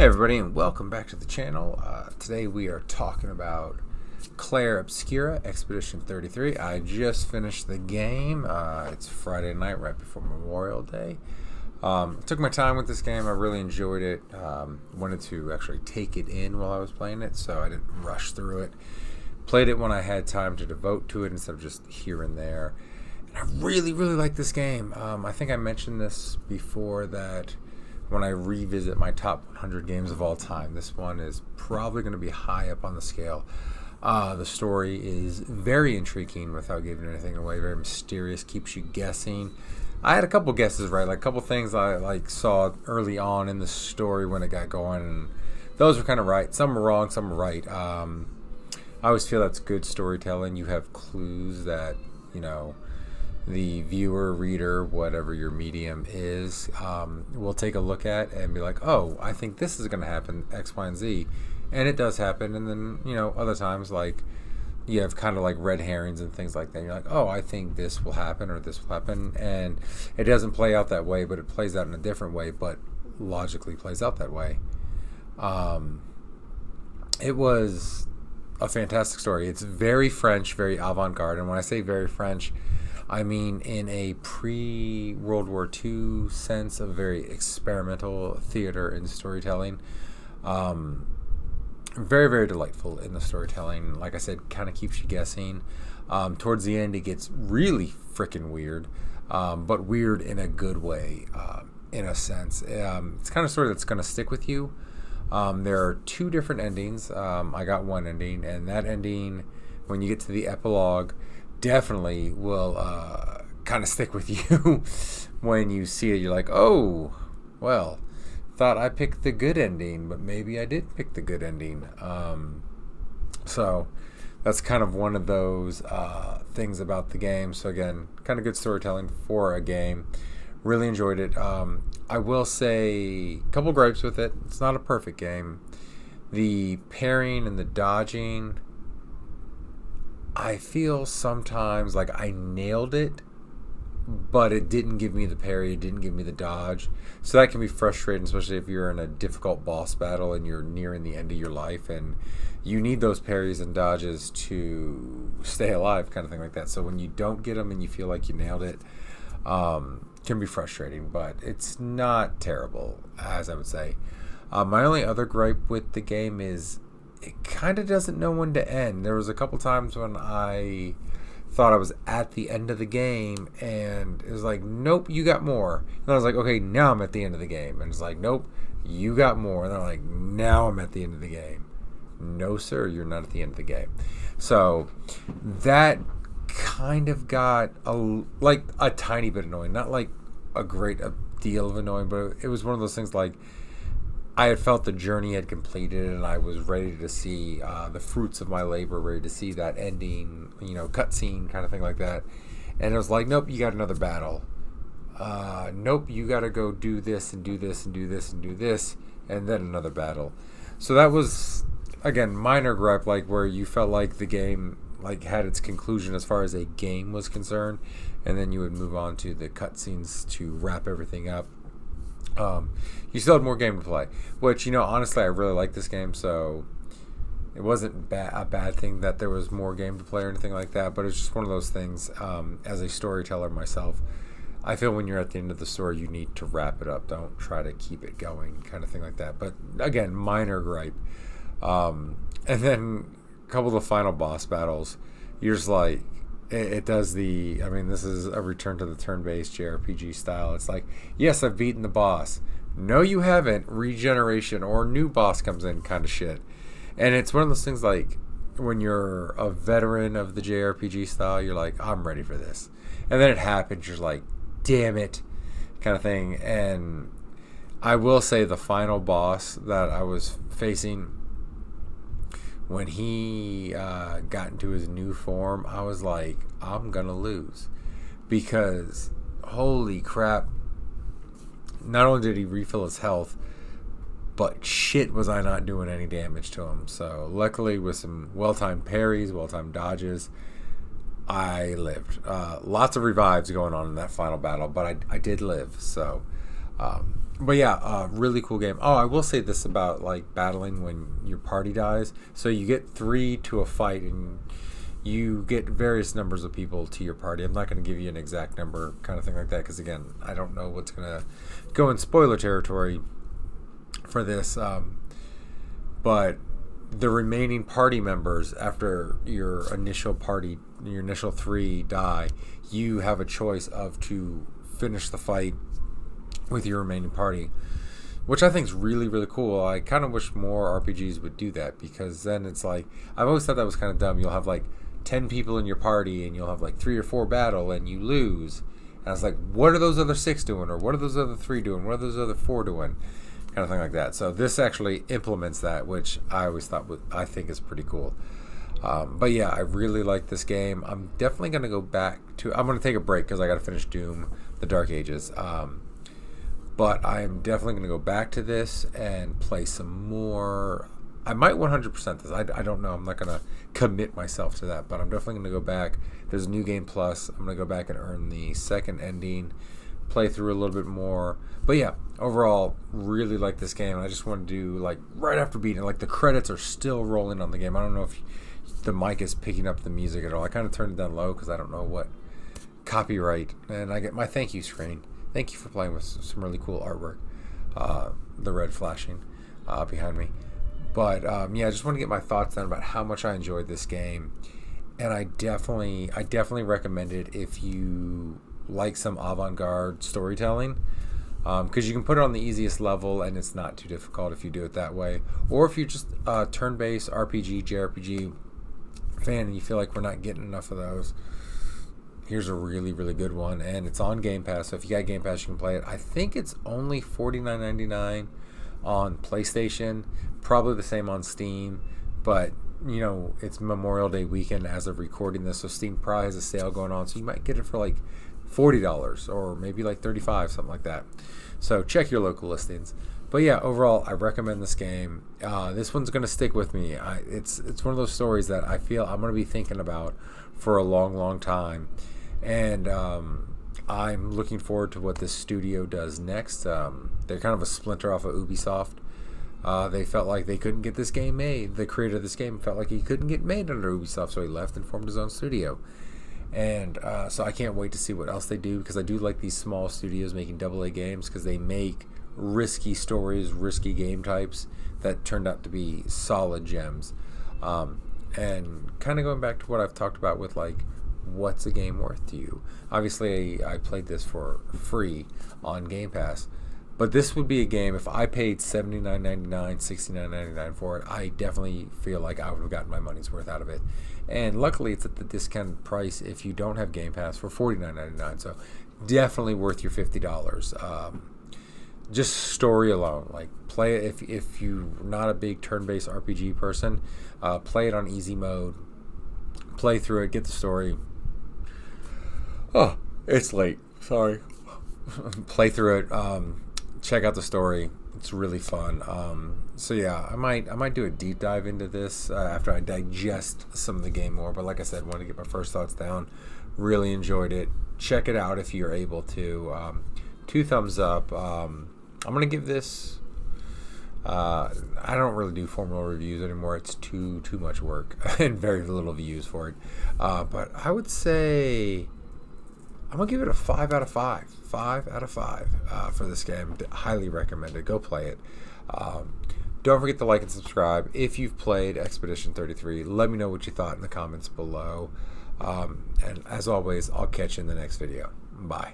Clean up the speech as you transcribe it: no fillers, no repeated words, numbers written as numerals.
Hey everybody, and welcome back to the channel. Today we are talking about Clair Obscur Expedition 33. I just finished the game. It's Friday night right before Memorial Day. Took my time with this game. I really enjoyed it. Wanted to actually take it in while I was playing it, so I didn't rush through it. Played it when I had time to devote to it instead of just here and there. And I really like this game. I think I mentioned this before that when I revisit my top 100 games of all time, this one is probably going to be high up on the scale. The story is very intriguing without giving anything away, very mysterious, keeps you guessing. I had a couple guesses right, like a couple things I saw early on in the story when it got going, and those were kind of right. Some were wrong, some were right. I always feel that's good storytelling. You have clues that, the viewer, reader, whatever your medium is, will take a look at and be like, oh, I think this is going to happen, X, Y, and Z. And it does happen. And then, other times, like, you have kind of like red herrings and things like that. You're like, oh, I think this will happen or this will happen. And it doesn't play out that way, but it plays out in a different way, but logically plays out that way. It was a fantastic story. It's very French, very avant-garde. And when I say very French, I mean in a pre-World War II sense of very experimental theater and storytelling. Very delightful in the storytelling. Like I said, kind of keeps you guessing. Towards the end, it gets really freaking weird, but weird in a good way, in a sense. It's kind of story that's going to stick with you. There are two different endings. I got one ending, and that ending, when you get to the epilogue, definitely will kind of stick with you when you see it. You're like, oh, well, thought I picked the good ending, but maybe I did pick the good ending. So that's kind of one of those things about the game. So again, kind of good storytelling for a game. Really enjoyed it. I will say a couple gripes with it. It's not a perfect game. The parrying and the dodging, I feel sometimes like I nailed it, but it didn't give me the parry, it didn't give me the dodge. So that can be frustrating, especially if you're in a difficult boss battle and you're nearing the end of your life and you need those parries and dodges to stay alive, kind of thing like that. So when you don't get them and you feel like you nailed it, can be frustrating, but it's not terrible, as I would say. My only other gripe with the game is it kind of doesn't know when to end. There was a couple times when I thought I was at the end of the game, and it was like, nope, you got more. And I was like, okay, now I'm at the end of the game. And it's like, nope, you got more. And they're like, now I'm at the end of the game. No, sir, you're not at the end of the game. So that kind of got a tiny bit annoying. Not like a great deal of annoying, but it was one of those things like, I had felt the journey had completed, and I was ready to see the fruits of my labor, ready to see that ending, cutscene kind of thing like that. And it was like, nope, you got another battle. Nope, you got to go do this and do this and do this and do this, and then another battle. So that was, again, minor gripe, like where you felt like the game had its conclusion as far as a game was concerned, and then you would move on to the cutscenes to wrap everything up. You still had more game to play, which, honestly, I really like this game, so it wasn't a bad thing that there was more game to play or anything like that, but it's just one of those things. As a storyteller myself, I feel when you're at the end of the story, you need to wrap it up. Don't try to keep it going, kind of thing like that. But again, minor gripe. And then a couple of the final boss battles, you're just like, it does this is a return to the turn-based JRPG style. It's like, yes, I've beaten the boss. No, you haven't. Regeneration or new boss comes in kind of shit. And it's one of those things like, when you're a veteran of the JRPG style, you're like, I'm ready for this. And then it happens, you're like, damn it, kind of thing. And I will say the final boss that I was facing, when he got into his new form, I was like, I'm going to lose. Because, holy crap, not only did he refill his health, but shit was I not doing any damage to him. So, luckily, with some well-timed parries, well-timed dodges, I lived. Lots of revives going on in that final battle, but I did live. So, But yeah, really cool game. Oh, I will say this about like battling when your party dies. So you get 3 to a fight, and you get various numbers of people to your party. I'm not going to give you an exact number, kind of thing like that, because again, I don't know what's going to go in spoiler territory for this. But the remaining party members, after your initial 3 die, you have a choice of to finish the fight with your remaining party, which I think is really, really cool. I kind of wish more RPGs would do that, because then it's like, I've always thought that was kind of dumb. You'll have like 10 people in your party, and you'll have like 3 or 4 battle, and you lose. And I was like, what are those other 6 doing? Or what are those other 3 doing? What are those other 4 doing? Kind of thing like that. So this actually implements that, which I always thought I think is pretty cool. But yeah, I really like this game. I'm definitely going to go back to... I'm going to take a break because I got to finish Doom, The Dark Ages. But I'm definitely going to go back to this and play some more. I might 100% this. I don't know. I'm not going to commit myself to that, but I'm definitely going to go back. There's a new game plus. I'm going to go back and earn the second ending, play through a little bit more. But yeah, overall, really like this game. I just want to do, like, right after beating it, like, the credits are still rolling on the game. I don't know if the mic is picking up the music at all. I kind of turned it down low because I don't know what copyright. And I get my thank you screen. Thank you for playing with some really cool artwork. The red flashing behind me. But yeah, I just want to get my thoughts down about how much I enjoyed this game. And I definitely recommend it if you like some avant-garde storytelling. Because you can put it on the easiest level, and it's not too difficult if you do it that way. Or if you're just a turn-based RPG, JRPG fan, and you feel like we're not getting enough of those, here's a really, really good one, and it's on Game Pass. So if you got Game Pass, you can play it. I think it's only $49.99 on PlayStation, probably the same on Steam, but you know, it's Memorial Day weekend as of recording this, so Steam probably has a sale going on, so you might get it for like $40 or maybe like $35, something like that. So check your local listings. But yeah, overall, I recommend this game. This one's going to stick with me. It's one of those stories that I feel I'm going to be thinking about for a long, long time. And I'm looking forward to what this studio does next. They're kind of a splinter off of Ubisoft. They felt like they couldn't get this game made. The creator of this game felt like he couldn't get made under Ubisoft, so he left and formed his own studio. And so I can't wait to see what else they do, because I do like these small studios making AA games, because they make risky stories, risky game types that turned out to be solid gems. And kind of going back to what I've talked about with, like, what's a game worth to you? Obviously, I played this for free on Game Pass, but this would be a game, if I paid $79.99, $69.99 for it, I definitely feel like I would have gotten my money's worth out of it. And luckily, it's at the discounted price if you don't have Game Pass for $49.99, so definitely worth your $50. Just story alone, like, play it if you're not a big turn-based RPG person. Play it on easy mode, play through it, get the story. Oh, it's late, sorry. Play through it, check out the story. It's really fun. So yeah, I might do a deep dive into this after I digest some of the game more. But like I said, want to get my first thoughts down. Really enjoyed it. Check it out if you're able to. 2 thumbs up. I'm gonna give this. I don't really do formal reviews anymore. It's too much work and very little views for it. But I would say I'm gonna give it a 5 out of 5. 5 out of 5 for this game. Highly recommend it. Go play it. Don't forget to like and subscribe if you've played Expedition 33. Let me know what you thought in the comments below. And as always, I'll catch you in the next video. Bye.